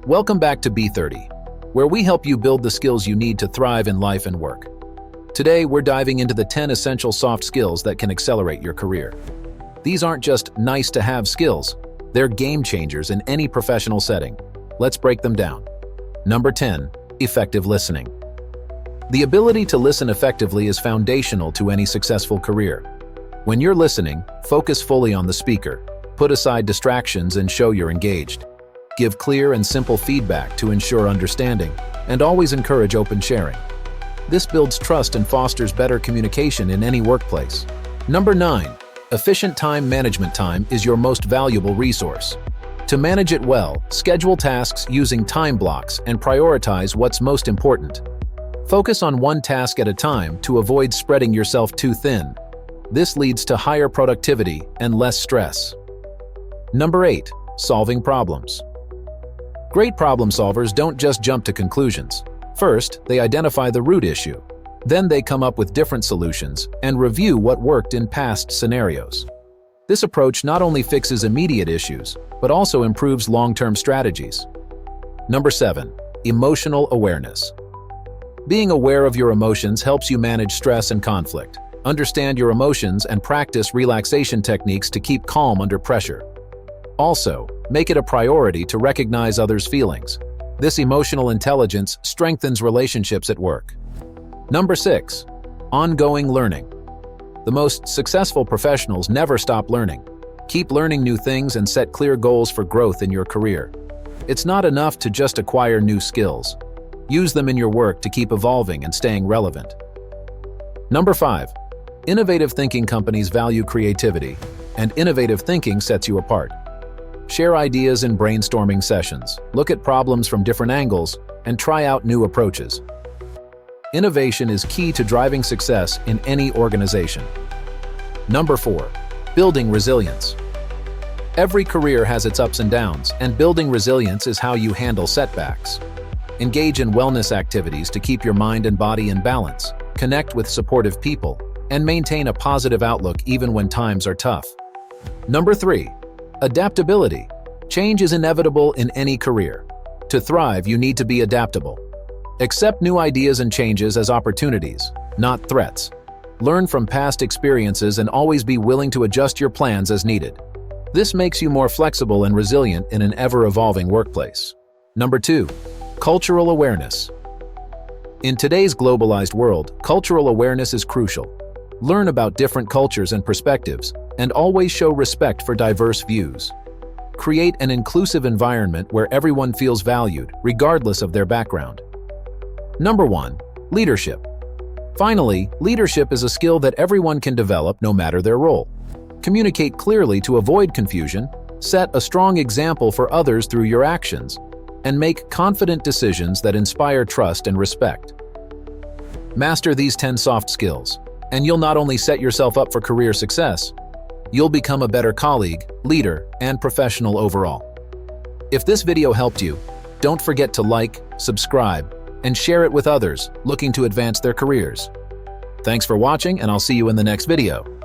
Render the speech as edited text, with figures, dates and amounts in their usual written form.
Welcome back to B30, where we help you build the skills you need to thrive in life and work. Today, we're diving into the 10 essential soft skills that can accelerate your career. These aren't just nice-to-have skills, they're game changers in any professional setting. Let's break them down. Number 10, effective listening. The ability to listen effectively is foundational to any successful career. When you're listening, focus fully on the speaker, put aside distractions and show you're engaged. Give clear and simple feedback to ensure understanding, and always encourage open sharing. This builds trust and fosters better communication in any workplace. Number 9, efficient time management. Time is your most valuable resource. To manage it well, schedule tasks using time blocks and prioritize what's most important. Focus on one task at a time to avoid spreading yourself too thin. This leads to higher productivity and less stress. Number 8, solving problems. Great problem solvers don't just jump to conclusions. First, they identify the root issue. Then they come up with different solutions and review what worked in past scenarios. This approach not only fixes immediate issues, but also improves long-term strategies. Number 7, emotional awareness. Being aware of your emotions helps you manage stress and conflict. Understand your emotions and practice relaxation techniques to keep calm under pressure. Also, make it a priority to recognize others' feelings. This emotional intelligence strengthens relationships at work. Number 6, ongoing learning. The most successful professionals never stop learning. Keep learning new things and set clear goals for growth in your career. It's not enough to just acquire new skills. Use them in your work to keep evolving and staying relevant. Number 5, innovative thinking. Companies value creativity, and innovative thinking sets you apart. Share ideas in brainstorming sessions, look at problems from different angles, and try out new approaches. Innovation is key to driving success in any organization. Number 4, building resilience. Every career has its ups and downs, and building resilience is how you handle setbacks. Engage in wellness activities to keep your mind and body in balance, connect with supportive people, and maintain a positive outlook even when times are tough. Number 3, adaptability. Change is inevitable in any career. To thrive, you need to be adaptable. Accept new ideas and changes as opportunities, not threats. Learn from past experiences and always be willing to adjust your plans as needed. This makes you more flexible and resilient in an ever-evolving workplace. Number 2, cultural awareness. In today's globalized world, cultural awareness is crucial. Learn about different cultures and perspectives, and always show respect for diverse views. Create an inclusive environment where everyone feels valued, regardless of their background. Number 1, leadership. Finally, leadership is a skill that everyone can develop no matter their role. Communicate clearly to avoid confusion, set a strong example for others through your actions, and make confident decisions that inspire trust and respect. Master these 10 soft skills, and you'll not only set yourself up for career success, you'll become a better colleague, leader, and professional overall. If this video helped you, don't forget to like, subscribe, and share it with others looking to advance their careers. Thanks for watching, and I'll see you in the next video.